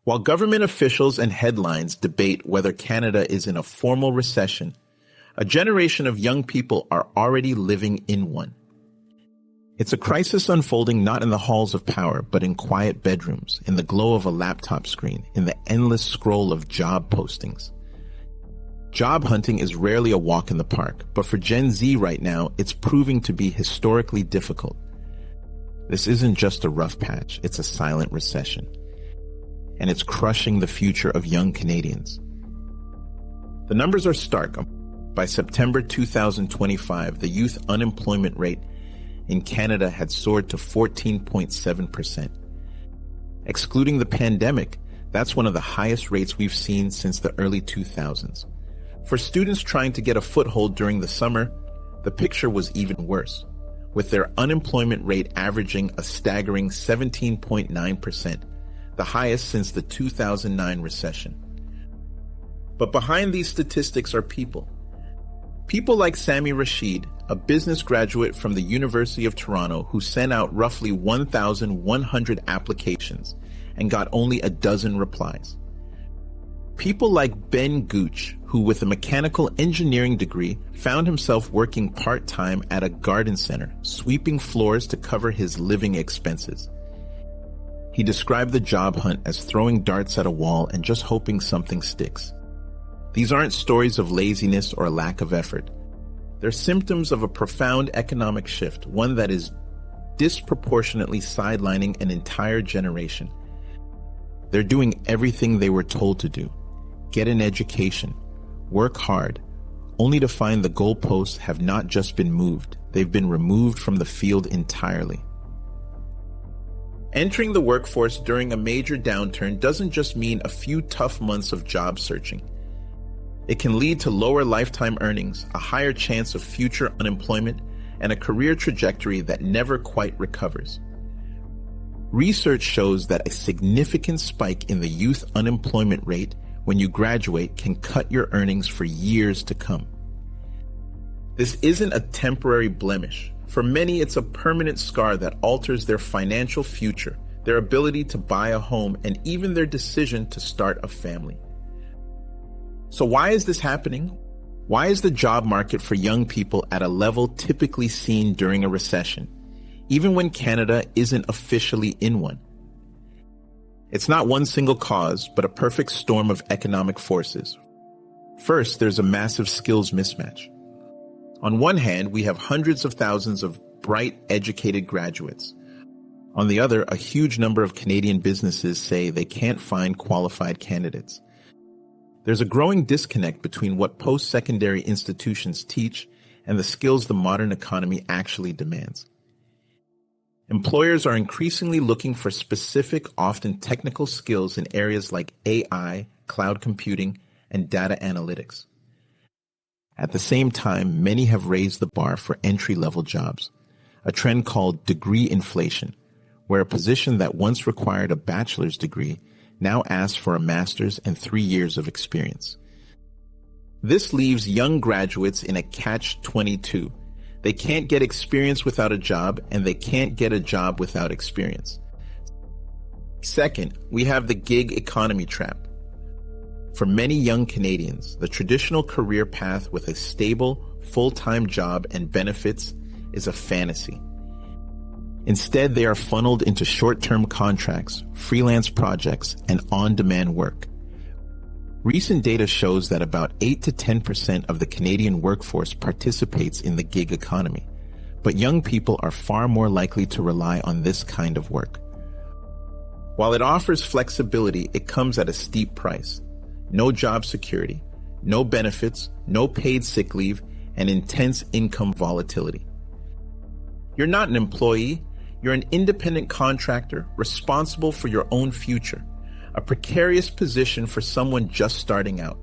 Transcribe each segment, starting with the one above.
While government officials and headlines debate whether Canada is in a formal recession, a generation of young people are already living in one. It's a crisis unfolding not in the halls of power, but in quiet bedrooms, in the glow of a laptop screen, in the endless scroll of job postings. Job hunting is rarely a walk in the park, but for Gen Z right now, it's proving to be historically difficult. This isn't just a rough patch, it's a silent recession. And it's crushing the future of young Canadians. The numbers are stark. By September 2025, the youth unemployment rate in Canada had soared to 14.7%. Excluding the pandemic, that's one of the highest rates we've seen since the early 2000s. For students trying to get a foothold during the summer, the picture was even worse, with their unemployment rate averaging a staggering 17.9%, the highest since the 2009 recession. But behind these statistics are people. People like Sami Rashid, a business graduate from the University of Toronto who sent out roughly 1,100 applications and got only a dozen replies. People like Ben Gooch, who with a mechanical engineering degree found himself working part-time at a garden center, sweeping floors to cover his living expenses. He described the job hunt as throwing darts at a wall and just hoping something sticks. These aren't stories of laziness or a lack of effort. They're symptoms of a profound economic shift, one that is disproportionately sidelining an entire generation. They're doing everything they were told to do. Get an education, work hard, only to find the goalposts have not just been moved, they've been removed from the field entirely. Entering the workforce during a major downturn doesn't just mean a few tough months of job searching. It can lead to lower lifetime earnings, a higher chance of future unemployment, and a career trajectory that never quite recovers. Research shows that a significant spike in the youth unemployment rate when you graduate can cut your earnings for years to come. This isn't a temporary blemish. For many, it's a permanent scar that alters their financial future, their ability to buy a home, and even their decision to start a family. So why is this happening? Why is the job market for young people at a level typically seen during a recession, even when Canada isn't officially in one? It's not one single cause, but a perfect storm of economic forces. First, there's a massive skills mismatch. On one hand, we have hundreds of thousands of bright, educated graduates. On the other, a huge number of Canadian businesses say they can't find qualified candidates. There's a growing disconnect between what post-secondary institutions teach and the skills the modern economy actually demands. Employers are increasingly looking for specific, often technical skills in areas like AI, cloud computing, and data analytics. At the same time, many have raised the bar for entry-level jobs, a trend called degree inflation, where a position that once required a bachelor's degree now asks for a master's and 3 years of experience. This leaves young graduates in a catch-22. They can't get experience without a job, and they can't get a job without experience. Second, we have the gig economy trap. For many young Canadians, the traditional career path with a stable, full-time job and benefits is a fantasy. Instead, they are funneled into short-term contracts, freelance projects, and on-demand work. Recent data shows that about 8 to 10% of the Canadian workforce participates in the gig economy, but young people are far more likely to rely on this kind of work. While it offers flexibility, it comes at a steep price. No job security, no benefits, no paid sick leave, and intense income volatility. You're not an employee, you're an independent contractor responsible for your own future, a precarious position for someone just starting out.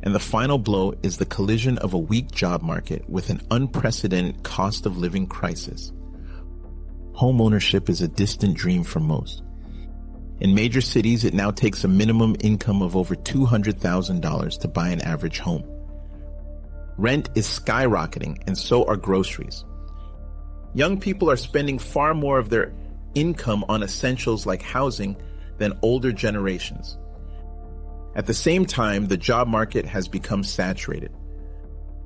And the final blow is the collision of a weak job market with an unprecedented cost of living crisis. Home ownership is a distant dream for most. In major cities, it now takes a minimum income of over $200,000 to buy an average home. Rent is skyrocketing, and so are groceries. Young people are spending far more of their income on essentials like housing than older generations. At the same time, the job market has become saturated.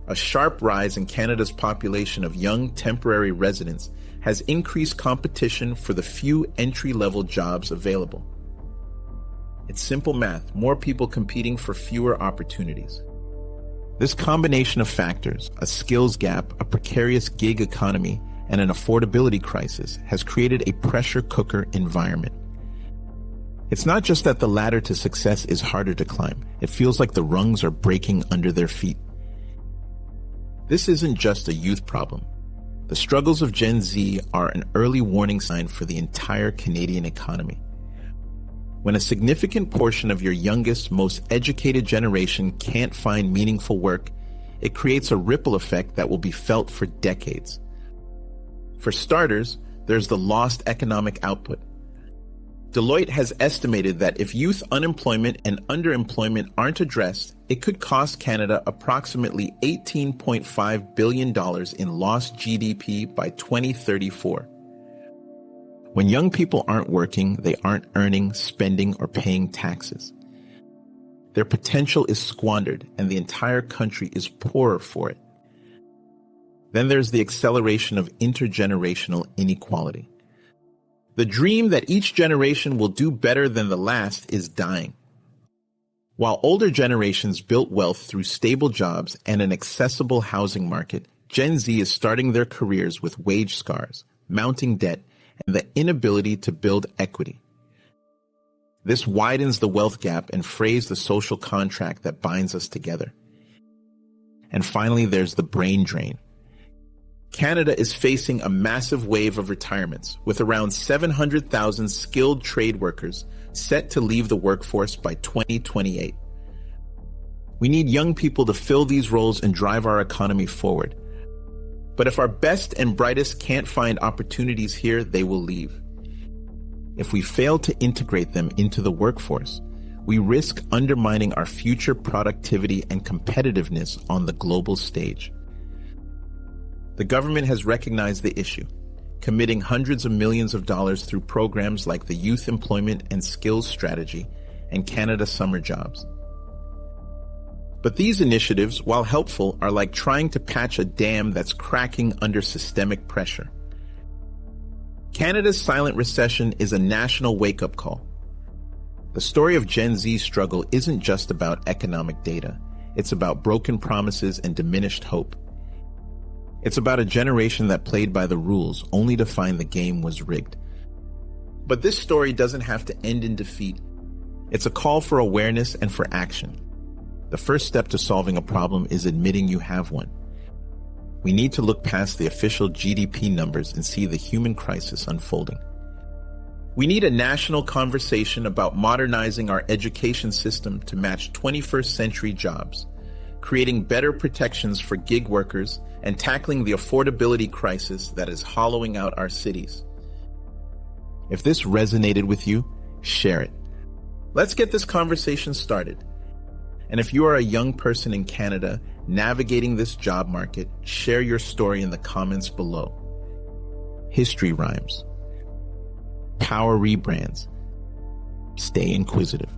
A sharp rise in Canada's population of young temporary residents has increased competition for the few entry-level jobs available. It's simple math, more people competing for fewer opportunities. This combination of factors, a skills gap, a precarious gig economy, and an affordability crisis, has created a pressure cooker environment. It's not just that the ladder to success is harder to climb. It feels like the rungs are breaking under their feet. This isn't just a youth problem. The struggles of Gen Z are an early warning sign for the entire Canadian economy. When a significant portion of your youngest, most educated generation can't find meaningful work, it creates a ripple effect that will be felt for decades. For starters, there's the lost economic output. Deloitte has estimated that if youth unemployment and underemployment aren't addressed, it could cost Canada approximately $18.5 billion in lost GDP by 2034. When young people aren't working, they aren't earning, spending, or paying taxes. Their potential is squandered, and the entire country is poorer for it. Then there's the acceleration of intergenerational inequality. The dream that each generation will do better than the last is dying. While older generations built wealth through stable jobs and an accessible housing market, Gen Z is starting their careers with wage scars, mounting debt, and the inability to build equity. This widens the wealth gap and frays the social contract that binds us together. And finally, there's the brain drain. Canada is facing a massive wave of retirements, with around 700,000 skilled trade workers set to leave the workforce by 2028. We need young people to fill these roles and drive our economy forward. But if our best and brightest can't find opportunities here, they will leave. If we fail to integrate them into the workforce, we risk undermining our future productivity and competitiveness on the global stage. The government has recognized the issue, committing hundreds of millions of dollars through programs like the Youth Employment and Skills Strategy and Canada Summer Jobs. But these initiatives, while helpful, are like trying to patch a dam that's cracking under systemic pressure. Canada's silent recession is a national wake-up call. The story of Gen Z's struggle isn't just about economic data. It's about broken promises and diminished hope. It's about a generation that played by the rules only to find the game was rigged. But this story doesn't have to end in defeat. It's a call for awareness and for action. The first step to solving a problem is admitting you have one. We need to look past the official GDP numbers and see the human crisis unfolding. We need a national conversation about modernizing our education system to match 21st century jobs, creating better protections for gig workers, and tackling the affordability crisis that is hollowing out our cities. If this resonated with you, share it. Let's get this conversation started. And if you are a young person in Canada navigating this job market, share your story in the comments below. History rhymes. Power rebrands. Stay inquisitive.